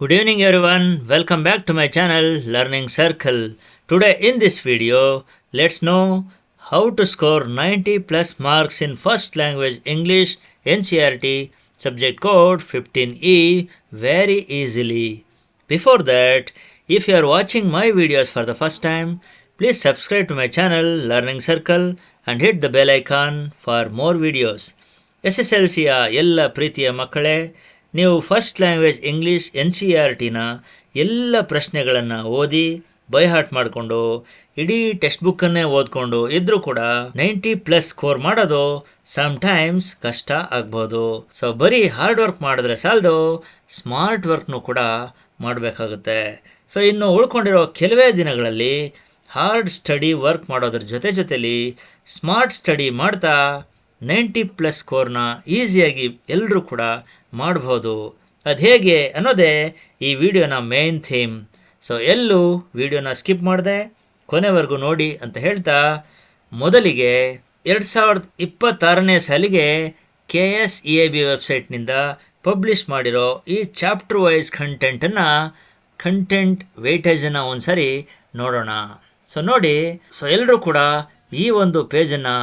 Good evening everyone, welcome back to my channel Learning Circle. Today in this video, let's know how to score 90 plus marks in first language English NCERT subject code 15E very easily. Before that, if you are watching my videos for the first time, please subscribe to my channel Learning Circle and hit the bell icon for more videos. SSLCಯ ಎಲ್ಲ ಪ್ರೀತಿಯ ಮಕ್ಕಳೇ, ನೀವು first language English NCERTನ ಎಲ್ಲ ಪ್ರಶ್ನೆಗಳನ್ನು ಓದಿ by heart ಮಾಡಿಕೊಂಡು ಇಡೀ text ಬುಕ್ಕನ್ನೇ ಓದ್ಕೊಂಡು ಇದ್ರೂ ಕೂಡ 90+ ಸ್ಕೋರ್ ಮಾಡೋದು ಸಮ್ಟೈಮ್ಸ್ ಕಷ್ಟ ಆಗ್ಬೋದು. ಸೊ ಬರೀ ಹಾರ್ಡ್ ವರ್ಕ್ ಮಾಡಿದ್ರೆ ಸಾಲದು, ಸ್ಮಾರ್ಟ್ ವರ್ಕ್ನು ಕೂಡ ಮಾಡಬೇಕಾಗುತ್ತೆ. ಸೊ ಇನ್ನು ಉಳ್ಕೊಂಡಿರೋ ಕೆಲವೇ ದಿನಗಳಲ್ಲಿ ಹಾರ್ಡ್ ಸ್ಟಡಿ ವರ್ಕ್ ಮಾಡೋದ್ರ ಜೊತೆಲಿ ಸ್ಮಾರ್ಟ್ ಸ್ಟಡಿ ಮಾಡ್ತಾ 90+ ಸ್ಕೋರ್ನ ಈಸಿಯಾಗಿ ಎಲ್ಲರೂ ಕೂಡ ಮಾಡ್ಬೋದು. ಅದು ಹೇಗೆ ಅನ್ನೋದೇ ಈ ವಿಡಿಯೋನ ಮೇನ್ ಥೀಮ್. ಸೊ ಎಲ್ಲೂ ವಿಡಿಯೋನ ಸ್ಕಿಪ್ ಮಾಡಿದೆ ಕೊನೆವರೆಗೂ ನೋಡಿ ಅಂತ ಹೇಳ್ತಾ, ಮೊದಲಿಗೆ 2026ನೇ ಸಾಲಿಗೆ KSEAB ವೆಬ್ಸೈಟ್ನಿಂದ ಪಬ್ಲಿಷ್ ಮಾಡಿರೋ ಈ ಚಾಪ್ಟರ್ ವೈಸ್ ಕಂಟೆಂಟ್ ವೇಟೇಜನ್ನು ಒಂದ್ಸರಿ ನೋಡೋಣ. ಸೊ ನೋಡಿ, ಸೊ ಎಲ್ಲರೂ ಕೂಡ ಈ ಒಂದು ಪೇಜನ್ನು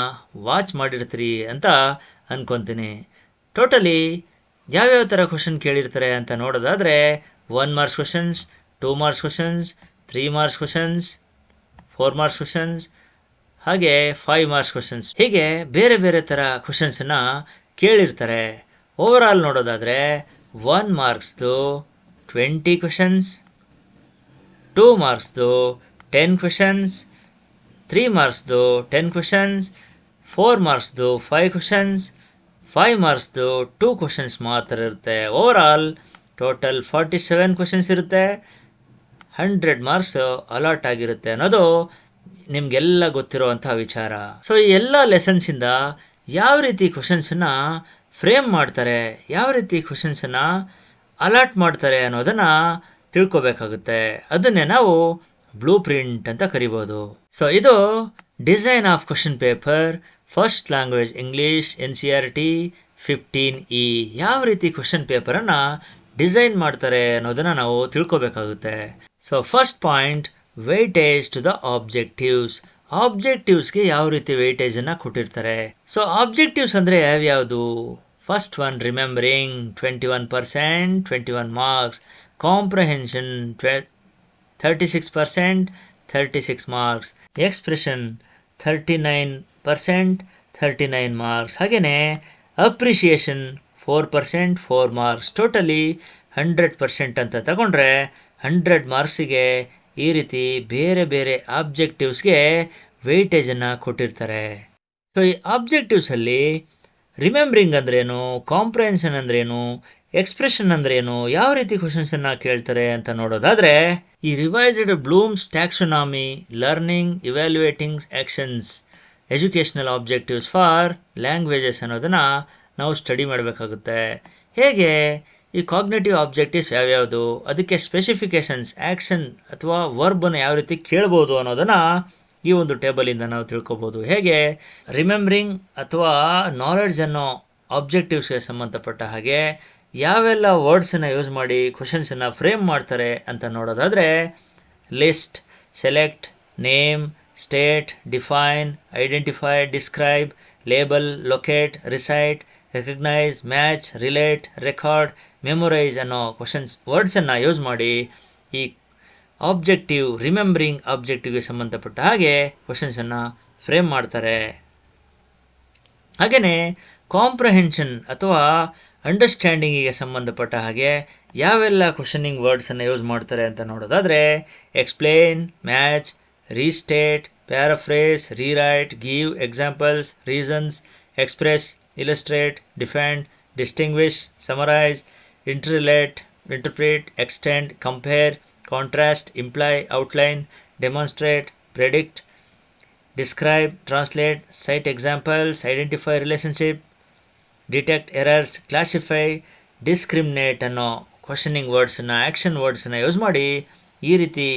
ವಾಚ್ ಮಾಡಿರ್ತೀರಿ ಅಂತ ಅನ್ಕೊತೀನಿ. ಟೋಟಲಿ ಯಾವ್ಯಾವ ಥರ ಕ್ವಶನ್ ಕೇಳಿರ್ತಾರೆ ಅಂತ ನೋಡೋದಾದರೆ 1 marks questions, 2 marks questions, 3 marks questions, 4 marks questions, ಹಾಗೆ 5 ಮಾರ್ಕ್ಸ್ ಕ್ವಶನ್ಸ್, ಹೀಗೆ ಬೇರೆ ಬೇರೆ ಥರ ಕ್ವಶನ್ಸನ್ನು ಕೇಳಿರ್ತಾರೆ. ಓವರಾಲ್ ನೋಡೋದಾದರೆ 1 ಮಾರ್ಕ್ಸ್ದು 20 ಕ್ವಶನ್ಸ್, 2 ಮಾರ್ಕ್ಸ್ದು 10 ಕ್ವಶನ್ಸ್, 3 ಮಾರ್ಕ್ಸ್ದು 10 ಕ್ವಶನ್ಸ್, 4 ಮಾರ್ಕ್ಸ್ದು 5 ಕ್ವಶನ್ಸ್, 5 ಮಾರ್ಕ್ಸ್ದು 2 ಕ್ವಶನ್ಸ್ ಮಾತ್ರ ಇರುತ್ತೆ. ಓವರಾಲ್ ಟೋಟಲ್ 47 ಕ್ವಶನ್ಸ್ ಇರುತ್ತೆ. 100 ಮಾರ್ಕ್ಸ್ ಅಲಾಟ್ ಆಗಿರುತ್ತೆ ಅನ್ನೋದು ನಿಮಗೆಲ್ಲ ಗೊತ್ತಿರುವಂಥ ವಿಚಾರ. ಸೊ ಈ ಎಲ್ಲ ಲೆಸನ್ಸಿಂದ ಯಾವ ರೀತಿ ಕ್ವಶನ್ಸನ್ನು ಫ್ರೇಮ್ ಮಾಡ್ತಾರೆ, ಯಾವ ರೀತಿ ಕ್ವಶನ್ಸನ್ನು ಅಲಾಟ್ ಮಾಡ್ತಾರೆ ಅನ್ನೋದನ್ನು ತಿಳ್ಕೊಬೇಕಾಗುತ್ತೆ. ಅದನ್ನೇ ನಾವು ಬ್ಲೂ ಪ್ರಿಂಟ್ ಅಂತ ಕರಿಬೋದು. ಸೊ ಇದು design of question paper first language English NCERT 15E. ಯಾವ ರೀತಿ ಕ್ವಶನ್ ಪೇಪರನ್ನು ಡಿಸೈನ್ ಮಾಡ್ತಾರೆ ಅನ್ನೋದನ್ನು ನಾವು ತಿಳ್ಕೊಬೇಕಾಗುತ್ತೆ. So first point, weightage to the objectives. ಆಬ್ಜೆಕ್ಟಿವ್ಸ್ಗೆ ಯಾವ ರೀತಿ ವೆಯ್ಟೇಜನ್ನು ಕೊಟ್ಟಿರ್ತಾರೆ. ಸೊ ಆಬ್ಜೆಕ್ಟಿವ್ಸ್ ಅಂದರೆ ಯಾವ್ಯಾವುದು? First one, remembering 21%, 21 marks. Comprehension 36%, 36 marks. Expression 39%, 39 marks. ಹಾಗೆಯೇ ಅಪ್ರಿಷಿಯೇಷನ್ 4%, 4 ಮಾರ್ಕ್ಸ್. ಟೋಟಲಿ 100% ಅಂತ ತಗೊಂಡ್ರೆ 100 ಮಾರ್ಕ್ಸಿಗೆ ಈ ರೀತಿ ಬೇರೆ ಬೇರೆ ಆಬ್ಜೆಕ್ಟಿವ್ಸ್ಗೆ ವೆಯ್ಟೇಜನ್ನು ಕೊಟ್ಟಿರ್ತಾರೆ. ಸೊ ಈ ಆಬ್ಜೆಕ್ಟಿವ್ಸಲ್ಲಿ ರಿಮೆಂಬರಿಂಗ್ ಅಂದ್ರೇನು, ಕಾಂಪ್ರಹೆನ್ಷನ್ ಅಂದ್ರೇನು, ಎಕ್ಸ್ಪ್ರೆಷನ್ ಅಂದ್ರೇನು, ಯಾವ ರೀತಿ ಕ್ವಶನ್ಸನ್ನು ಕೇಳ್ತಾರೆ ಅಂತ ನೋಡೋದಾದರೆ, ಈ revised Bloom's taxonomy learning evaluating actions educational objectives for languages ಅನ್ನೋದನ್ನು ನಾವು ಸ್ಟಡಿ ಮಾಡಬೇಕಾಗುತ್ತೆ. ಹೇಗೆ ಈ ಕಾಗ್ನೇಟಿವ್ ಆಬ್ಜೆಕ್ಟಿವ್ಸ್ ಯಾವ್ಯಾವುದು, ಅದಕ್ಕೆ ಸ್ಪೆಸಿಫಿಕೇಷನ್ಸ್, ಆ್ಯಕ್ಷನ್ ಅಥವಾ ವರ್ಬನ್ನು ಯಾವ ರೀತಿ ಕೇಳ್ಬೋದು ಅನ್ನೋದನ್ನು ಈ ಒಂದು ಟೇಬಲಿಂದ ನಾವು ತಿಳ್ಕೊಬೋದು. ಹೇಗೆ ರಿಮೆಂಬರಿಂಗ್ ಅಥವಾ ನಾಲೆಡ್ಜ್ ಅನ್ನೋ ಆಬ್ಜೆಕ್ಟಿವ್ಸ್ಗೆ ಸಂಬಂಧಪಟ್ಟ ಹಾಗೆ ಯಾವೆಲ್ಲ ವರ್ಡ್ಸನ್ನು ಯೂಸ್ ಮಾಡಿ ಕ್ವಶನ್ಸನ್ನು ಫ್ರೇಮ್ ಮಾಡ್ತಾರೆ ಅಂತ ನೋಡೋದಾದರೆ, list, select, name, state, define, identify, describe, label, locate, recite, recognise, match, relate, record, memorise ಅನ್ನೋ ವರ್ಡ್ಸನ್ನು ಯೂಸ್ ಮಾಡಿ ಈ ಆಬ್ಜೆಕ್ಟಿವ್, ರಿಮೆಂಬರಿಂಗ್ ಆಬ್ಜೆಕ್ಟಿವ್ಗೆ ಸಂಬಂಧಪಟ್ಟ ಹಾಗೆ ಕ್ವಶನ್ಸನ್ನು ಫ್ರೇಮ್ ಮಾಡ್ತಾರೆ. ಹಾಗೆಯೇ ಕಾಂಪ್ರಹೆನ್ಷನ್ ಅಥವಾ ಅಂಡರ್ಸ್ಟ್ಯಾಂಡಿಂಗಿಗೆ ಸಂಬಂಧಪಟ್ಟ ಹಾಗೆ ಯಾವೆಲ್ಲ ಕ್ವಶನಿಂಗ್ ವರ್ಡ್ಸನ್ನು ಯೂಸ್ ಮಾಡ್ತಾರೆ ಅಂತ ನೋಡೋದಾದರೆ, explain, match, restate, paraphrase, rewrite, give, examples, reasons, express, illustrate, defend, distinguish, summarise, interrelate, interpret, extend, compare, contrast, imply, outline, demonstrate, predict, describe, translate, cite examples, identify relationship, detect errors, classify, discriminate ಅನ್ನೋ questioning ವರ್ಡ್ಸನ್ನು, action ವರ್ಡ್ಸನ್ನು use ಮಾಡಿ ಈ ರೀತಿ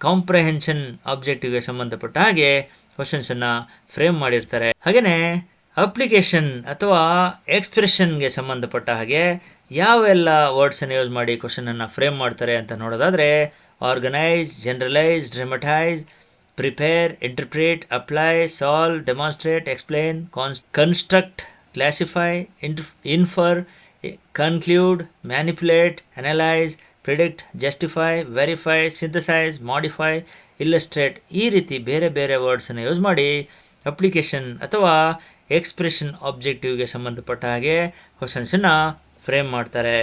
comprehension ಆಬ್ಜೆಕ್ಟಿವ್ಗೆ ಸಂಬಂಧಪಟ್ಟ ಹಾಗೆ ಕ್ವಶನ್ಸನ್ನು frame ಮಾಡಿರ್ತಾರೆ. ಹಾಗೆಯೇ ಅಪ್ಲಿಕೇಶನ್ ಅಥವಾ ಎಕ್ಸ್ಪ್ರೆಷನ್ಗೆ ಸಂಬಂಧಪಟ್ಟ ಹಾಗೆ ಯಾವೆಲ್ಲ ವರ್ಡ್ಸನ್ನು ಯೂಸ್ ಮಾಡಿ ಕ್ವಶನನ್ನು ಫ್ರೇಮ್ ಮಾಡ್ತಾರೆ ಅಂತ ನೋಡೋದಾದರೆ organise, generalise, dramatise, prepare, interpret, apply, solve, demonstrate, explain, construct, classify, infer, conclude, manipulate, analyse, predict, justify, verify, synthesise, modify, illustrate, ಈ ರೀತಿ ಬೇರೆ ಬೇರೆ ವರ್ಡ್ಸನ್ನು ಯೂಸ್ ಮಾಡಿ ಅಪ್ಲಿಕೇಶನ್ ಅಥವಾ ಎಕ್ಸ್ಪ್ರೆಷನ್ ಆಬ್ಜೆಕ್ಟಿವ್ಗೆ ಸಂಬಂಧಪಟ್ಟ ಹಾಗೆ ಕ್ವಶನ್ಸನ್ನು ಫ್ರೇಮ್ ಮಾಡ್ತಾರೆ.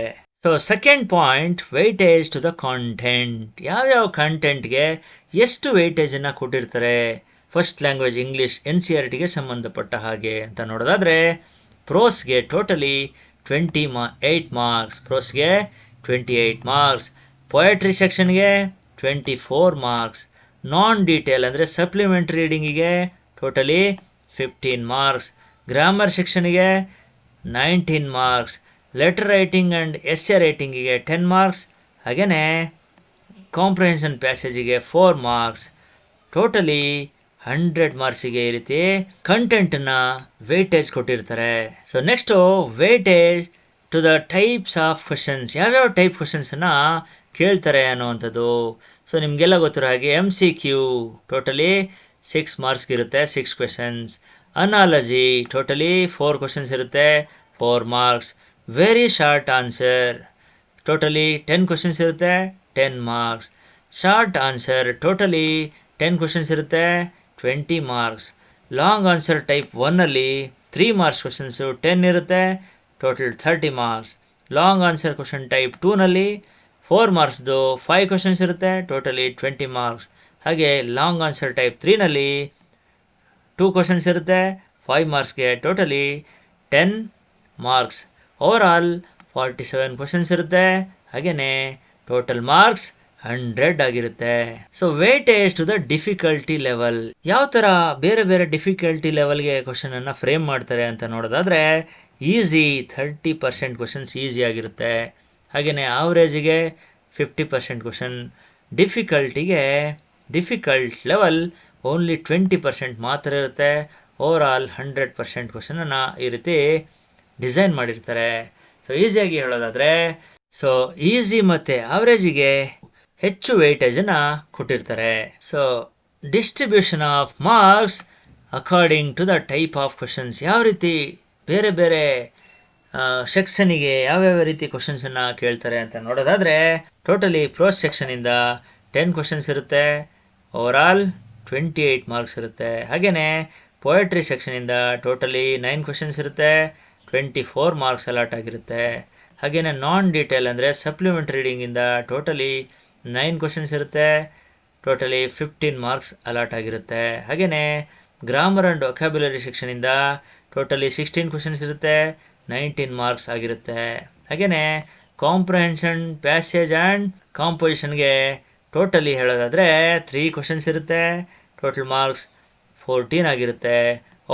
So second point, weightage to the content. ಯಾವ್ಯಾವ ಕಂಟೆಂಟ್ಗೆ ಎಷ್ಟು ವೆಯ್ಟೇಜನ್ನು ಕೊಟ್ಟಿರ್ತಾರೆ ಫಸ್ಟ್ ಲ್ಯಾಂಗ್ವೇಜ್ ಇಂಗ್ಲೀಷ್ NCERTಗೆ ಸಂಬಂಧಪಟ್ಟ ಹಾಗೆ ಅಂತ ನೋಡೋದಾದರೆ ಪ್ರೋಸ್ಗೆ ಟೋಟಲಿ 28 ಮಾರ್ಕ್ಸ್, ಪ್ರೋಸ್ಗೆ 28 ಮಾರ್ಕ್ಸ್, ಪೊಯೆಟ್ರಿ ಸೆಕ್ಷನ್ಗೆ 24 ಮಾರ್ಕ್ಸ್, ನಾನ್ ಡೀಟೇಲ್ ಅಂದರೆ ಸಪ್ಲಿಮೆಂಟ್ರಿ ರೀಡಿಂಗಿಗೆ ಟೋಟಲಿ 15 ಮಾರ್ಕ್ಸ್, ಗ್ರಾಮರ್ ಸೆಕ್ಷನ್ಗೆ 19 marks, letter writing and essay ರೈಟಿಂಗಿಗೆ 10 ಮಾರ್ಕ್ಸ್, ಹಾಗೆಯೇ ಕಾಂಪ್ರಿಹೆನ್ಷನ್ ಪ್ಯಾಸೇಜಿಗೆ 4 ಮಾರ್ಕ್ಸ್, ಟೋಟಲಿ 100 ಮಾರ್ಕ್ಸಿಗೆ ಈ ರೀತಿ ಕಂಟೆಂಟನ್ನು ವೇಟೇಜ್ ಕೊಟ್ಟಿರ್ತಾರೆ. So next weightage to the types of questions. ಯಾವ್ಯಾವ ಟೈಪ್ ಕ್ವಶನ್ಸನ್ನು ಕೇಳ್ತಾರೆ ಅನ್ನುವಂಥದ್ದು. ಸೊ ನಿಮಗೆಲ್ಲ ಗೊತ್ತಿರೋ ಹಾಗೆ MCQ ಟೋಟಲಿ 6 ಮಾರ್ಕ್ಸ್ಗೆ ಇರುತ್ತೆ, 6 ಕ್ವೆಶನ್ಸ್. ಅನಾಲಜಿ ಟೋಟಲಿ 4 ಕ್ವಶನ್ಸ್ ಇರುತ್ತೆ, 4 marks. Very short answer totally 10 questions ಇರುತ್ತೆ, 10 marks. Short answer totally 10 questions ಇರುತ್ತೆ, 20 ಮಾರ್ಕ್ಸ್. ಲಾಂಗ್ ಆನ್ಸರ್ ಟೈಪ್ 1ಅಲ್ಲಿ 3 ಮಾರ್ಕ್ಸ್ ಕ್ವಶನ್ಸು 10 ಇರುತ್ತೆ, total 30 marks. Long answer question type 2ನಲ್ಲಿ 4 ಮಾರ್ಕ್ಸ್ದು 5 ಕ್ವಶನ್ಸ್ ಇರುತ್ತೆ, ಟೋಟಲಿ 20 ಮಾರ್ಕ್ಸ್. ಹಾಗೆ ಲಾಂಗ್ ಆನ್ಸರ್ ಟೈಪ್ 3ನಲ್ಲಿ 2 ಕ್ವಶನ್ಸ್ ಇರುತ್ತೆ, 5 ಮಾರ್ಕ್ಸ್ಗೆ ಟೋಟಲಿ 10 ಮಾರ್ಕ್ಸ್. ಓವರಾಲ್ 47 ಕ್ವಶನ್ಸ್ ಇರುತ್ತೆ, ಹಾಗೆಯೇ ಟೋಟಲ್ ಮಾರ್ಕ್ಸ್ 100 ಆಗಿರುತ್ತೆ. So weightage to the difficulty level. ಯಾವ ಥರ ಬೇರೆ ಬೇರೆ ಡಿಫಿಕಲ್ಟಿ ಲೆವೆಲ್ಗೆ ಕ್ವಶನನ್ನು ಫ್ರೇಮ್ ಮಾಡ್ತಾರೆ ಅಂತ ನೋಡೋದಾದರೆ ಈಸಿ 30% ಕ್ವಶನ್ಸ್ ಈಸಿ ಆಗಿರುತ್ತೆ, ಹಾಗೆಯೇ ಆವ್ರೇಜಿಗೆ 50% ಕ್ವಶನ್, ಡಿಫಿಕಲ್ಟ್ ಲೆವೆಲ್ ಓನ್ಲಿ 20% ಮಾತ್ರ ಇರುತ್ತೆ. ಓವರಾಲ್ 100% ಕ್ವಶನನ್ನು ಈ ರೀತಿ ಡಿಸೈನ್ ಮಾಡಿರ್ತಾರೆ. ಸೊ ಈಸಿಯಾಗಿ ಹೇಳೋದಾದರೆ ಸೊ ಈಸಿ ಮತ್ತು ಆವ್ರೇಜಿಗೆ ಹೆಚ್ಚು ವೆಯ್ಟೇಜನ್ನು ಕೊಟ್ಟಿರ್ತಾರೆ. So distribution of marks according to the type of questions. ಯಾವ ರೀತಿ ಬೇರೆ ಬೇರೆ ಸೆಕ್ಷನಿಗೆ ಯಾವ್ಯಾವ ರೀತಿ ಕ್ವಶನ್ಸನ್ನು ಕೇಳ್ತಾರೆ ಅಂತ ನೋಡೋದಾದರೆ ಟೋಟಲಿ ಪ್ರೋಸ್ ಸೆಕ್ಷನಿಂದ 10 ಕ್ವಶನ್ಸ್ ಇರುತ್ತೆ, ಓವರಾಲ್ 28 ಮಾರ್ಕ್ಸ್ ಇರುತ್ತೆ. ಹಾಗೆಯೇ ಪೊಯೆಟ್ರಿ ಸೆಕ್ಷನಿಂದ ಟೋಟಲಿ 9 ಕ್ವಶನ್ಸ್ ಇರುತ್ತೆ, 24 ಮಾರ್ಕ್ಸ್ ಅಲಾಟ್ ಆಗಿರುತ್ತೆ. ಹಾಗೆಯೇ ನಾನ್ ಡೀಟೇಲ್ ಅಂದರೆ ಸಪ್ಲಿಮೆಂಟ್ರಿ ರೀಡಿಂಗಿಂದ ಟೋಟಲಿ 9 ಕ್ವಶನ್ಸ್ ಇರುತ್ತೆ, ಟೋಟಲಿ 15 ಮಾರ್ಕ್ಸ್ ಅಲಾಟ್ ಆಗಿರುತ್ತೆ. ಹಾಗೆಯೇ ಗ್ರಾಮರ್ ಆ್ಯಂಡ್ ವೊಕ್ಯಾಬ್ಯುಲರಿ ಸೆಕ್ಷನಿಂದ ಟೋಟಲಿ 16 ಕ್ವಶನ್ಸ್ ಇರುತ್ತೆ, 19 ಮಾರ್ಕ್ಸ್ ಆಗಿರುತ್ತೆ. ಹಾಗೆಯೇ ಕಾಂಪ್ರಿಹೆನ್ಷನ್, ಪ್ಯಾಸೇಜ್ ಆ್ಯಂಡ್ ಕಾಂಪೋಸಿಷನ್ಗೆ ಟೋಟಲಿ ಹೇಳೋದಾದರೆ 3 ಕ್ವಶನ್ಸ್ ಇರುತ್ತೆ, ಟೋಟಲ್ ಮಾರ್ಕ್ಸ್ 14 ಆಗಿರುತ್ತೆ.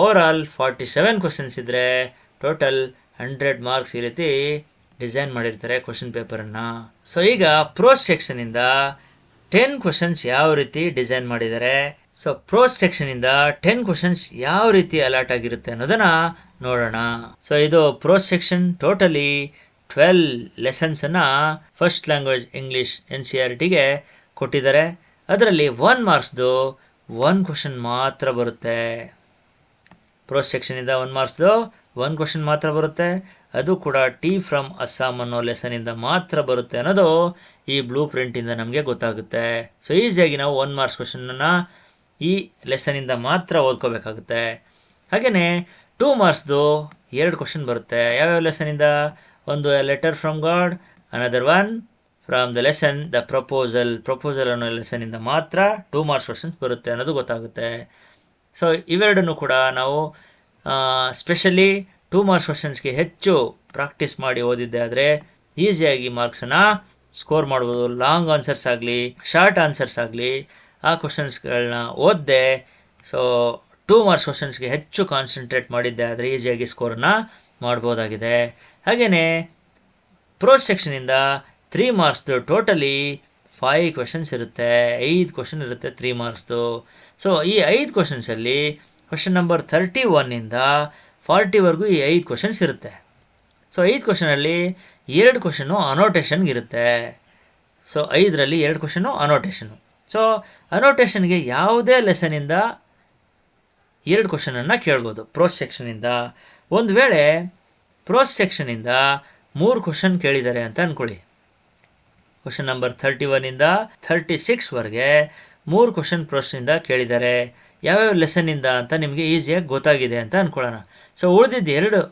ಓವರಾಲ್ 47 ಕ್ವಶನ್ಸ್ ಇದ್ದರೆ ಟೋಟಲ್ 100 ಮಾರ್ಕ್ಸ್ ಈ ರೀತಿ ಡಿಸೈನ್ ಮಾಡಿರ್ತಾರೆ ಕ್ವಶನ್ ಪೇಪರನ್ನು. ಸೊ ಈಗ ಪ್ರೋಸ್ ಸೆಕ್ಷನಿಂದ 10 ಕ್ವಶನ್ಸ್ ಯಾವ ರೀತಿ ಡಿಸೈನ್ ಮಾಡಿದ್ದಾರೆ. ಸೊ ಪ್ರೋಸ್ ಸೆಕ್ಷನಿಂದ 10 ಕ್ವಶನ್ಸ್ ಯಾವ ರೀತಿ ಅಲಾಟ್ ಆಗಿರುತ್ತೆ ಅನ್ನೋದನ್ನು ನೋಡೋಣ. ಸೊ ಇದು ಪ್ರೋಸ್ ಸೆಕ್ಷನ್. ಟೋಟಲಿ 12 ಲೆಸನ್ಸನ್ನು ಫಸ್ಟ್ ಲ್ಯಾಂಗ್ವೇಜ್ ಇಂಗ್ಲೀಷ್ NCERTಗೆ ಕೊಟ್ಟಿದ್ದಾರೆ. ಅದರಲ್ಲಿ 1 ಮಾರ್ಕ್ಸ್ದು 1 ಕ್ವಶನ್ ಮಾತ್ರ ಬರುತ್ತೆ. ಪ್ರೋಸ್ ಸೆಕ್ಷನಿಂದ 1 ಮಾರ್ಕ್ಸ್ದು 1 ಕ್ವಶನ್ ಮಾತ್ರ ಬರುತ್ತೆ, ಅದು ಕೂಡ ಟೀ ಫ್ರಮ್ ಅಸ್ಸಾಂ ಅನ್ನೋ ಲೆಸನಿಂದ ಮಾತ್ರ ಬರುತ್ತೆ ಅನ್ನೋದು ಈ ಬ್ಲೂ ಪ್ರಿಂಟಿಂದ ನಮಗೆ ಗೊತ್ತಾಗುತ್ತೆ. ಸೊ ಈಸಿಯಾಗಿ ನಾವು 1 ಮಾರ್ಕ್ಸ್ ಕ್ವಶನನ್ನು ಈ ಲೆಸನಿಂದ ಮಾತ್ರ ಓದ್ಕೋಬೇಕಾಗುತ್ತೆ. ಹಾಗೆಯೇ 2 ಮಾರ್ಕ್ಸ್ದು 2 ಕ್ವಶನ್ ಬರುತ್ತೆ. ಯಾವ್ಯಾವ ಲೆಸನಿಂದ? ಒಂದು letter from god, another one from the lesson the proposal ಅನ್ನೋ ಲೆಸನಿಂದ ಮಾತ್ರ 2 ಮಾರ್ಕ್ಸ್ ಕ್ವಶನ್ಸ್ ಬರುತ್ತೆ ಅನ್ನೋದು ಗೊತ್ತಾಗುತ್ತೆ. ಸೊ ಇವೆರಡನ್ನು ಕೂಡ ನಾವು ಸ್ಪೆಷಲಿ 2 ಮಾರ್ಕ್ಸ್ ಕ್ವಶನ್ಸ್ಗೆ ಹೆಚ್ಚು ಪ್ರಾಕ್ಟೀಸ್ ಮಾಡಿ ಓದಿದ್ದೆ ಆದರೆ ಈಸಿಯಾಗಿ ಮಾರ್ಕ್ಸನ್ನು ಸ್ಕೋರ್ ಮಾಡ್ಬೋದು. ಲಾಂಗ್ ಆನ್ಸರ್ಸ್ ಆಗಲಿ ಶಾರ್ಟ್ ಆನ್ಸರ್ಸ್ ಆಗಲಿ ಆ ಕ್ವಶನ್ಸ್ಗಳನ್ನ ಓದಿದೆ. ಸೊ 2 ಮಾರ್ಕ್ಸ್ ಕ್ವಶನ್ಸ್ಗೆ ಹೆಚ್ಚು ಕಾನ್ಸಂಟ್ರೇಟ್ ಮಾಡಿದ್ದೆ ಆದರೆ ಈಸಿಯಾಗಿ ಸ್ಕೋರನ್ನು ಮಾಡ್ಬೋದಾಗಿದೆ. ಹಾಗೆಯೇ ಪ್ರೋಸ್ ಸೆಕ್ಷನಿಂದ 3 ಮಾರ್ಕ್ಸ್ದು ಟೋಟಲಿ 5 ಕ್ವಶನ್ಸ್ ಇರುತ್ತೆ, 5 ಕ್ವಶನ್ ಇರುತ್ತೆ 3 ಮಾರ್ಕ್ಸ್ದು. ಸೊ ಈ 5 ಕ್ವಶನ್ಸಲ್ಲಿ ಕ್ವಶನ್ ನಂಬರ್ 31ಇಂದ 40ವರೆಗೂ ಈ 5 ಕ್ವಶನ್ಸ್ ಇರುತ್ತೆ. ಸೊ 5 ಕ್ವಶನಲ್ಲಿ 2 ಕ್ವಶನು ಅನೋಟೇಷನ್ಗೆ ಇರುತ್ತೆ. ಸೊ 5ರಲ್ಲಿ 2 ಕ್ವಶನು ಅನೋಟೇಷನು. ಸೊ ಅನೋಟೇಷನ್ಗೆ ಯಾವುದೇ ಲೆಸನಿಂದ 2 ಕ್ವಶನನ್ನು ಕೇಳ್ಬೋದು ಪ್ರೋಸ್ ಸೆಕ್ಷನಿಂದ. ಒಂದು ವೇಳೆ ಪ್ರೋಸ್ ಸೆಕ್ಷನಿಂದ 3 ಕ್ವಶನ್ ಕೇಳಿದ್ದಾರೆ ಅಂತ ಅಂದ್ಕೊಳ್ಳಿ. ಕ್ವಶನ್ ನಂಬರ್ 31ಇಂದ 36ವರೆಗೆ 3 ಕ್ವಶನ್ ಪ್ರೋಸ್ನಿಂದ ಕೇಳಿದ್ದಾರೆ. ಯಾವ್ಯಾವ ಲೆಸನ್ನಿಂದ ಅಂತ ನಿಮಗೆ ಈಸಿಯಾಗಿ ಗೊತ್ತಾಗಿದೆ ಅಂತ ಅಂದ್ಕೊಳ್ಳೋಣ. ಸೊ ಉಳಿದಿದ್ದು 2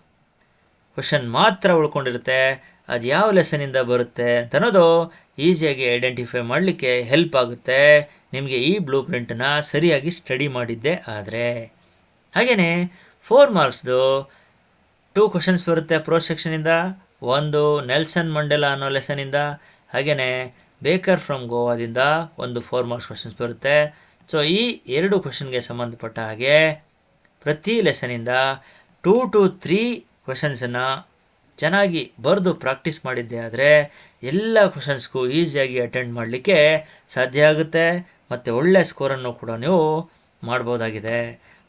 ಕ್ವಶನ್ ಮಾತ್ರ ಉಳ್ಕೊಂಡಿರುತ್ತೆ. ಅದು ಯಾವ ಲೆಸನಿಂದ ಬರುತ್ತೆ ಅಂತ ಅನ್ನೋದು ಈಸಿಯಾಗಿ ಐಡೆಂಟಿಫೈ ಮಾಡಲಿಕ್ಕೆ ಹೆಲ್ಪ್ ಆಗುತ್ತೆ ನಿಮಗೆ ಈ ಬ್ಲೂ ಪ್ರಿಂಟನ್ನ ಸರಿಯಾಗಿ ಸ್ಟಡಿ ಮಾಡಿದ್ದೆ ಆದರೆ. ಹಾಗೆಯೇ 4 ಮಾರ್ಕ್ಸ್ದು 2 ಕ್ವಶನ್ಸ್ ಬರುತ್ತೆ ಪ್ರೋಸ್ ಸೆಕ್ಷನಿಂದ. ಒಂದು ನೆಲ್ಸನ್ ಮಂಡೆಲಾ ಅನ್ನೋ ಲೆಸನಿಂದ, ಹಾಗೆಯೇ ಬೇಕರ್ ಫ್ರಮ್ ಗೋವಾದಿಂದ ಒಂದು 4 ಮಾರ್ಕ್ಸ್ ಕ್ವಶನ್ಸ್ ಬರುತ್ತೆ. ಸೊ ಈ 2 ಕ್ವಶನ್ಗೆ ಸಂಬಂಧಪಟ್ಟ ಹಾಗೆ ಪ್ರತಿ ಲೆಸನಿಂದ 2 to 3 ಕ್ವಶನ್ಸನ್ನು ಚೆನ್ನಾಗಿ ಬರೆದು ಪ್ರಾಕ್ಟೀಸ್ ಮಾಡಿದ್ದೆ ಆದರೆ ಎಲ್ಲ ಕ್ವಶನ್ಸ್ಗೂ ಈಸಿಯಾಗಿ ಅಟೆಂಡ್ ಮಾಡಲಿಕ್ಕೆ ಸಾಧ್ಯ ಆಗುತ್ತೆ ಮತ್ತು ಒಳ್ಳೆಯ ಸ್ಕೋರನ್ನು ಕೂಡ ನೀವು ಮಾಡ್ಬೋದಾಗಿದೆ.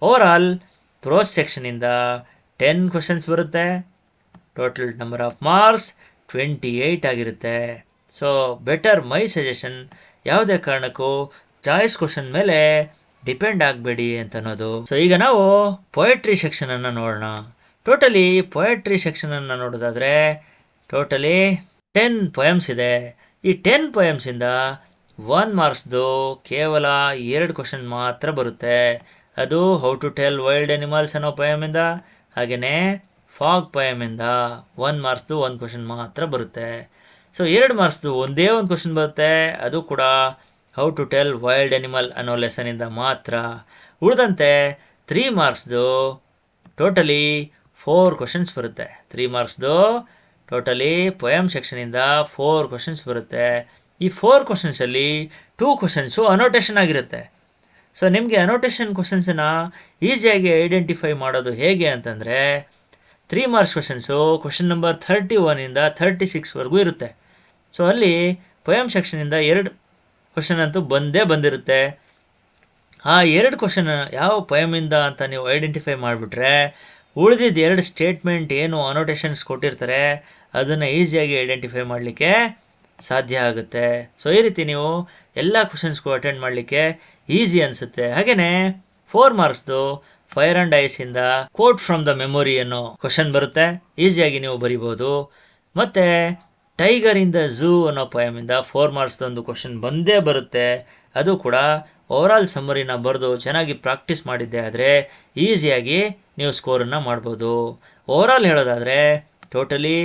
ಓವರಾಲ್ ಪ್ರೋಸ್ ಸೆಕ್ಷನಿಂದ 10 ಕ್ವಶನ್ಸ್ ಬರುತ್ತೆ. ಟೋಟಲ್ ನಂಬರ್ ಆಫ್ ಮಾರ್ಕ್ಸ್ 28 ಆಗಿರುತ್ತೆ. ಸೊ ಬೆಟರ್ ಮೈ ಸಜೆಷನ್, ಯಾವುದೇ ಕಾರಣಕ್ಕೂ ಚಾಯ್ಸ್ ಕ್ವಶನ್ ಮೇಲೆ ಡಿಪೆಂಡ್ ಆಗಬೇಡಿ ಅಂತ ಅನ್ನೋದು. ಸೊ ಈಗ ನಾವು ಪೊಯೆಟ್ರಿ ಸೆಕ್ಷನನ್ನು ನೋಡೋಣ. ಟೋಟಲಿ ಪೊಯೆಟ್ರಿ ಸೆಕ್ಷನನ್ನು ನೋಡೋದಾದರೆ ಟೋಟಲಿ 10 ಪೊಯಮ್ಸ್ ಇದೆ. ಈ 10 ಪೊಯಮ್ಸಿಂದ 1 ಮಾರ್ಕ್ಸ್ದು ಕೇವಲ 2 ಕ್ವಶನ್ ಮಾತ್ರ ಬರುತ್ತೆ. ಅದು how to tell wild animals ಅನ್ನೋ ಪೊಯಮಿಂದ, ಹಾಗೆಯೇ ಫಾಗ್ ಪೊಯಮಿಂದ 1 ಮಾರ್ಕ್ಸ್ದು 1 ಕ್ವಶನ್ ಮಾತ್ರ ಬರುತ್ತೆ. ಸೊ 2 ಮಾರ್ಕ್ಸ್ದು ಒಂದೇ ಒಂದು ಕ್ವಶನ್ ಬರುತ್ತೆ, ಅದು ಕೂಡ how to tell wild animal ಅನ್ನೋ ಲೆಸನಿಂದ ಮಾತ್ರ. ಉಳಿದಂತೆ 3 ಮಾರ್ಕ್ಸ್ದು ಟೋಟಲಿ 4 ಕ್ವಶನ್ಸ್ ಬರುತ್ತೆ. 3 ಮಾರ್ಕ್ಸ್ದು ಟೋಟಲಿ ಪೊಯಮ್ ಸೆಕ್ಷನಿಂದ 4 ಕ್ವಶನ್ಸ್ ಬರುತ್ತೆ. ಈ 4 ಕ್ವಶನ್ಸಲ್ಲಿ 2 ಕ್ವಶನ್ಸು ಅನೋಟೇಷನ್ ಆಗಿರುತ್ತೆ. ಸೊ ನಿಮಗೆ ಅನೋಟೇಷನ್ ಕ್ವಶನ್ಸನ್ನು ಈಸಿಯಾಗಿ ಐಡೆಂಟಿಫೈ ಮಾಡೋದು ಹೇಗೆ ಅಂತಂದರೆ 3 ಮಾರ್ಕ್ಸ್ ಕ್ವಶನ್ಸು ಕ್ವಶನ್ ನಂಬರ್ 31ಇಂದ 36ವರೆಗೂ ಇರುತ್ತೆ. ಸೊ ಅಲ್ಲಿ ಪೊಯಮ್ ಸೆಕ್ಷನಿಂದ 2 ಕ್ವಶನ್ ಅಂತೂ ಬಂದಿರುತ್ತೆ. ಆ 2 ಕ್ವಶನ್ ಯಾವ ಪೊಯಮಿಂದ ಅಂತ ನೀವು ಐಡೆಂಟಿಫೈ ಮಾಡಿಬಿಟ್ರೆ ಉಳಿದಿದ್ದು 2 ಸ್ಟೇಟ್ಮೆಂಟ್ ಏನು ಅನೋಟೇಷನ್ಸ್ ಕೊಟ್ಟಿರ್ತಾರೆ ಅದನ್ನು ಈಸಿಯಾಗಿ ಐಡೆಂಟಿಫೈ ಮಾಡಲಿಕ್ಕೆ ಸಾಧ್ಯ ಆಗುತ್ತೆ. ಸೊ ಈ ರೀತಿ ನೀವು ಎಲ್ಲ ಕ್ವಶನ್ಸ್ಗೂ ಅಟೆಂಡ್ ಮಾಡಲಿಕ್ಕೆ ಈಸಿ ಅನಿಸುತ್ತೆ. ಹಾಗೆಯೇ 4 ಮಾರ್ಕ್ಸ್ದು ಫೈರ್ ಆ್ಯಂಡ್ ಐಸಿಂದ ಕೋಟ್ ಫ್ರಮ್ ದ ಮೆಮೊರಿ ಅನ್ನೋ ಕ್ವಶನ್ ಬರುತ್ತೆ, ಈಸಿಯಾಗಿ ನೀವು ಬರಿಬೋದು. ಮತ್ತು ಟೈಗರ್ ಇನ್ ದ ಝೂ ಅನ್ನೋ ಪೊಯಮಿಂದ 4 ಮಾರ್ಕ್ಸ್ದು ಒಂದು ಕ್ವಶನ್ ಬಂದೇ ಬರುತ್ತೆ. ಅದು ಕೂಡ ಓವರಾಲ್ ಸಮ್ಮರಿನ ಬರೆದು ಚೆನ್ನಾಗಿ ಪ್ರಾಕ್ಟೀಸ್ ಮಾಡಿದ್ದೆ ಆದರೆ ಈಸಿಯಾಗಿ ನೀವು ಸ್ಕೋರನ್ನು ಮಾಡ್ಬೋದು. ಓವರಾಲ್ ಹೇಳೋದಾದರೆ ಟೋಟಲಿ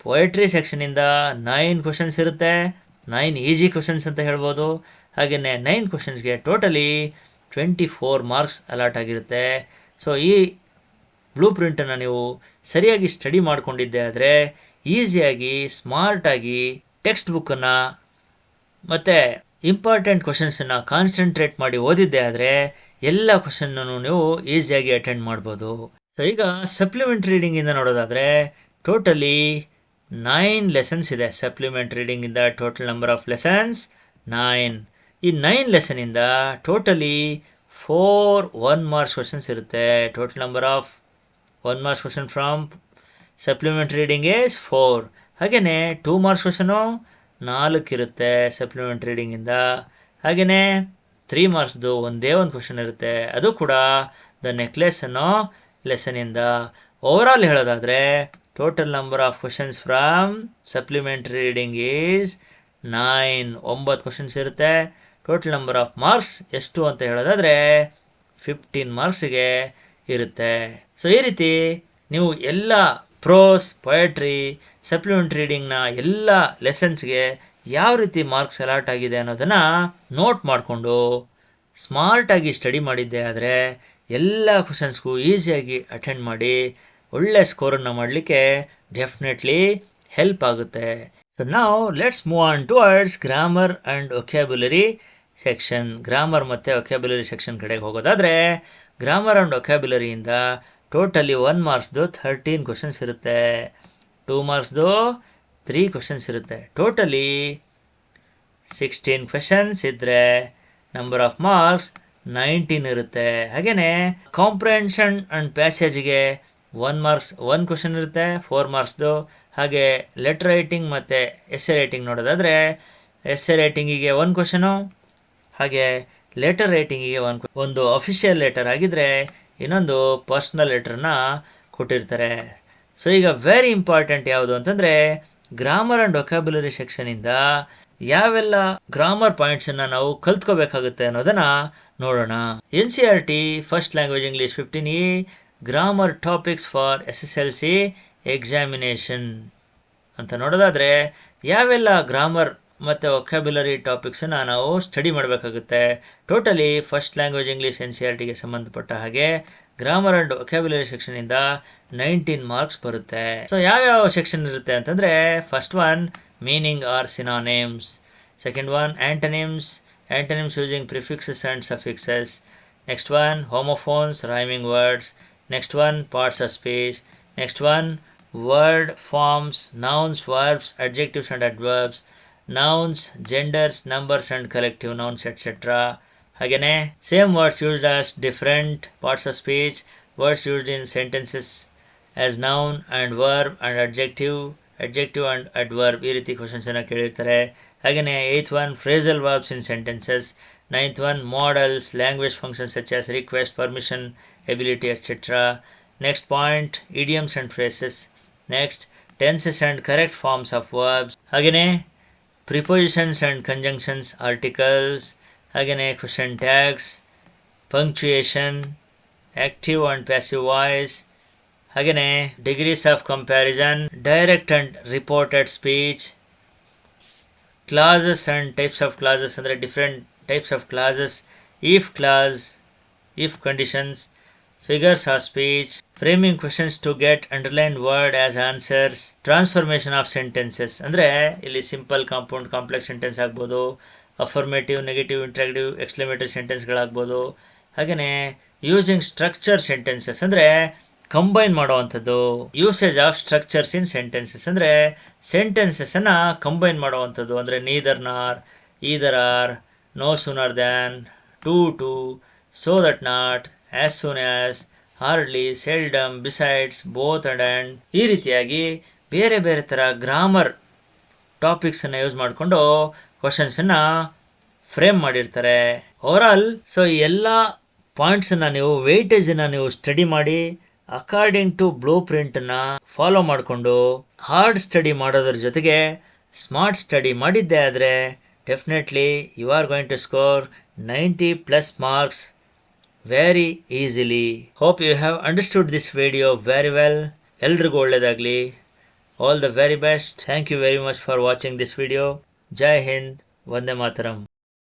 ಪೊಯೆಟ್ರಿ ಸೆಕ್ಷನಿಂದ 9 ಕ್ವಶನ್ಸ್ ಇರುತ್ತೆ. 9 ಈಸಿ ಕ್ವಶನ್ಸ್ ಅಂತ ಹೇಳ್ಬೋದು. ಹಾಗೆಯೇ 9 ಕ್ವಶನ್ಸ್ಗೆ ಟೋಟಲಿ 24 ಮಾರ್ಕ್ಸ್ ಅಲಾಟ್ ಆಗಿರುತ್ತೆ. ಸೊ ಈ ಬ್ಲೂ ಪ್ರಿಂಟನ್ನು ನೀವು ಸರಿಯಾಗಿ ಸ್ಟಡಿ ಮಾಡಿಕೊಂಡಿದ್ದೆ ಆದರೆ ಈಸಿಯಾಗಿ ಸ್ಮಾರ್ಟಾಗಿ ಟೆಕ್ಸ್ಟ್ ಬುಕ್ಕನ್ನು ಮತ್ತು ಇಂಪಾರ್ಟೆಂಟ್ ಕ್ವಶನ್ಸನ್ನು ಕಾನ್ಸಂಟ್ರೇಟ್ ಮಾಡಿ ಓದಿದ್ದೆ ಆದರೆ ಎಲ್ಲ ಕ್ವಶನ್ನೂ ನೀವು ಈಸಿಯಾಗಿ ಅಟೆಂಡ್ ಮಾಡ್ಬೋದು. ಸೊ ಈಗ ಸಪ್ಲಿಮೆಂಟ್ ರೀಡಿಂಗಿಂದ ನೋಡೋದಾದರೆ ಟೋಟಲಿ 9 ಲೆಸನ್ಸ್ ಇದೆ. ಸಪ್ಲಿಮೆಂಟ್ ರೀಡಿಂಗಿಂದ ಟೋಟಲ್ ನಂಬರ್ ಆಫ್ ಲೆಸನ್ಸ್ 9. ಈ 9 ಲೆಸನಿಂದ ಟೋಟಲಿ 4 1 ಮಾರ್ಕ್ಸ್ ಕ್ವಶನ್ಸ್ ಇರುತ್ತೆ. Total number of 1 marks question from supplement reading is 4. ಹಾಗೆಯೇ 2 ಮಾರ್ಕ್ಸ್ ಕ್ವಶನು 4 ಇರುತ್ತೆ ಸಪ್ಲಿಮೆಂಟ್ ರೀಡಿಂಗಿಂದ. ಹಾಗೆಯೇ 3 ಮಾರ್ಕ್ಸ್ದು ಒಂದೇ ಒಂದು ಕ್ವಶನ್ ಇರುತ್ತೆ, ಅದು ಕೂಡ ದ ನೆಕ್ಲೆಸ್ ಅನ್ನೋ ಲೆಸನಿಂದ. ಓವರಾಲ್ ಹೇಳೋದಾದರೆ total number of questions from supplementary reading is 9 questions ಇರುತ್ತೆ. ಟೋಟಲ್ ನಂಬರ್ ಆಫ್ ಮಾರ್ಕ್ಸ್ ಎಷ್ಟು ಅಂತ ಹೇಳೋದಾದರೆ 15 ಮಾರ್ಕ್ಸಿಗೆ ಇರುತ್ತೆ. ಸೊ ಈ ರೀತಿ ನೀವು ಎಲ್ಲ ಪ್ರೋಸ್, ಪೊಯೆಟ್ರಿ, ಸಪ್ಲಿಮೆಂಟ್ ರೀಡಿಂಗ್ನ ಎಲ್ಲ ಲೆಸನ್ಸ್ಗೆ ಯಾವ ರೀತಿ ಮಾರ್ಕ್ಸ್ ಅಲಾಟ್ ಆಗಿದೆ ಅನ್ನೋದನ್ನು ನೋಟ್ ಮಾಡಿಕೊಂಡು ಸ್ಮಾರ್ಟಾಗಿ ಸ್ಟಡಿ ಮಾಡಿದ್ದೆ ಆದರೆ ಎಲ್ಲ ಕ್ವಶನ್ಸ್ಗೂ ಈಸಿಯಾಗಿ ಅಟೆಂಡ್ ಮಾಡಿ ಒಳ್ಳೆ ಸ್ಕೋರನ್ನು ಮಾಡಲಿಕ್ಕೆ ಡೆಫಿನೆಟ್ಲಿ ಹೆಲ್ಪ್ ಆಗುತ್ತೆ. ಸೊ ನಾವು let's move on towards grammar and vocabulary section. Grammar ಮತ್ತು ವೊಕ್ಯಾಬ್ಯುಲರಿ ಸೆಕ್ಷನ್ ಕಡೆಗೆ ಹೋಗೋದಾದರೆ ಗ್ರಾಮರ್ ಆ್ಯಂಡ್ ವೊಕ್ಯಾಬ್ಯುಲರಿಯಿಂದ ಟೋಟಲಿ 1 ಮಾರ್ಕ್ಸ್ದು 13 ಕ್ವಶನ್ಸ್ ಇರುತ್ತೆ. 2 ಮಾರ್ಕ್ಸ್ದು 3 ಕ್ವಶನ್ಸ್ ಇರುತ್ತೆ. ಟೋಟಲಿ 16 ಕ್ವಶನ್ಸ್ ಇದ್ದರೆ ನಂಬರ್ ಆಫ್ ಮಾರ್ಕ್ಸ್ 19 ಇರುತ್ತೆ. ಹಾಗೆಯೇ ಕಾಂಪ್ರಿಹೆನ್ಷನ್ ಆ್ಯಂಡ್ ಪ್ಯಾಸೇಜಿಗೆ 1 ಕ್ವಶನ್ ಇರುತ್ತೆ 4 ಮಾರ್ಕ್ಸ್ದು. ಹಾಗೆ ಲೆಟರ್ ರೈಟಿಂಗ್ ಮತ್ತು ಎಸ್ಸೆ ರೈಟಿಂಗ್ ನೋಡೋದಾದರೆ ಎಸ್ಸೆ ರೈಟಿಂಗಿಗೆ 1 ಕ್ವಶನು, ಹಾಗೆ ಲೆಟರ್ ರೈಟಿಂಗಿಗೆ ಒಂದು ಅಫಿಷಿಯಲ್ ಲೆಟರ್ ಆಗಿದ್ದರೆ ಇನ್ನೊಂದು ಪರ್ಸ್ನಲ್ ಲೆಟ್ರನ್ನ ಕೊಟ್ಟಿರ್ತಾರೆ. ಸೊ ಈಗ ವೆರಿ ಇಂಪಾರ್ಟೆಂಟ್ ಯಾವುದು ಅಂತಂದರೆ ಗ್ರಾಮರ್ ಆ್ಯಂಡ್ ವೊಕ್ಯಾಬ್ಯುಲರಿ ಸೆಕ್ಷನಿಂದ ಯಾವೆಲ್ಲ ಗ್ರಾಮರ್ ಪಾಯಿಂಟ್ಸನ್ನು ನಾವು ಕಲ್ತ್ಕೋಬೇಕಾಗುತ್ತೆ ಅನ್ನೋದನ್ನು ನೋಡೋಣ. NCERT first language English 15E grammar topics for SSLC examination ಅಂತ ನೋಡೋದಾದರೆ ಯಾವೆಲ್ಲ ಗ್ರಾಮರ್ ಮತ್ತು ವೊಕ್ಯಾಬ್ಯುಲರಿ ಟಾಪಿಕ್ಸನ್ನು ನಾವು ಸ್ಟಡಿ ಮಾಡಬೇಕಾಗುತ್ತೆ. ಟೋಟಲಿ ಫಸ್ಟ್ ಲ್ಯಾಂಗ್ವೇಜ್ ಇಂಗ್ಲೀಷ್ NCERTಗೆ ಸಂಬಂಧಪಟ್ಟ ಹಾಗೆ ಗ್ರಾಮರ್ ಆ್ಯಂಡ್ ವೊಕ್ಯಾಬ್ಯುಲರಿ ಸೆಕ್ಷನಿಂದ 19 ಮಾರ್ಕ್ಸ್ ಬರುತ್ತೆ. ಸೊ ಯಾವ್ಯಾವ ಸೆಕ್ಷನ್ ಇರುತ್ತೆ ಅಂತಂದರೆ first one meaning or synonyms, second one antonyms using prefixes and suffixes, next one homophones rhyming words, next one parts of speech, next one word forms, nouns, verbs, adjectives and adverbs, nouns, genders, numbers and collective nouns, etc. ಹಾಗೆಯೇ same words used as different parts of speech, words used in sentences as noun and verb and adjective and adverb, ಈ ರೀತಿ ಕ್ವಶನ್ಸನ್ನು ಕೇಳಿರ್ತಾರೆ. ಹಾಗೆಯೇ 8th one phrasal verbs in sentences, 9th one models, language functions such as request, permission, ability, etc. Next point idioms and phrases, next tenses and correct forms of verbs, ಹಾಗೆಯೇ prepositions and conjunctions, articles, ಹಾಗೆಯೇ question tags, punctuation, active and passive voice, ಹಾಗೆಯೇ degrees of comparison, direct and reported speech, clauses and types of clauses ಅಂದರೆ different types of clauses, if clause, if conditions, figures of speech, framing questions to get underlined word as answers, transformation of sentences ಅಂದರೆ ಇಲ್ಲಿ simple, compound, complex sentence ಆಗ್ಬೋದು, affirmative, negative, interrogative, exclamatory ಸೆಂಟೆನ್ಸ್ಗಳಾಗ್ಬೋದು. ಹಾಗೆಯೇ using structure sentences ಅಂದರೆ combine ಮಾಡುವಂಥದ್ದು, usage of structures in sentences ಅಂದರೆ ಸೆಂಟೆನ್ಸಸ್ಸನ್ನು combine ಮಾಡುವಂಥದ್ದು ಅಂದರೆ neither nor, either or, no sooner than, to, so that not, as soon as, hardly, seldom, besides, both and ಈ ರೀತಿಯಾಗಿ ಬೇರೆ ಬೇರೆ ಥರ ಗ್ರಾಮರ್ ಟಾಪಿಕ್ಸನ್ನು ಯೂಸ್ ಮಾಡಿಕೊಂಡು ಕ್ವಶನ್ಸನ್ನು ಫ್ರೇಮ್ ಮಾಡಿರ್ತಾರೆ. ಓವರಾಲ್ ಸೊ ಈ ಎಲ್ಲ ಪಾಯಿಂಟ್ಸನ್ನು ನೀವು ವೆಯ್ಟೇಜನ್ನು ನೀವು ಸ್ಟಡಿ ಮಾಡಿ ಅಕಾರ್ಡಿಂಗ್ ಟು ಬ್ಲೂ ಪ್ರಿಂಟನ್ನು ಫಾಲೋ ಮಾಡಿಕೊಂಡು ಹಾರ್ಡ್ ಸ್ಟಡಿ ಮಾಡೋದ್ರ ಜೊತೆಗೆ ಸ್ಮಾರ್ಟ್ ಸ್ಟಡಿ ಮಾಡಿದ್ದೆ ಆದರೆ definitely you are going to score 90+ marks very easily. Hope you have understood this video very well. ಎಲ್ರಿಗೂ ಒಳ್ಳೆಯದಾಗಲಿ. All the very best. Thank you very much for watching this video. Jai Hind. Vande Mataram.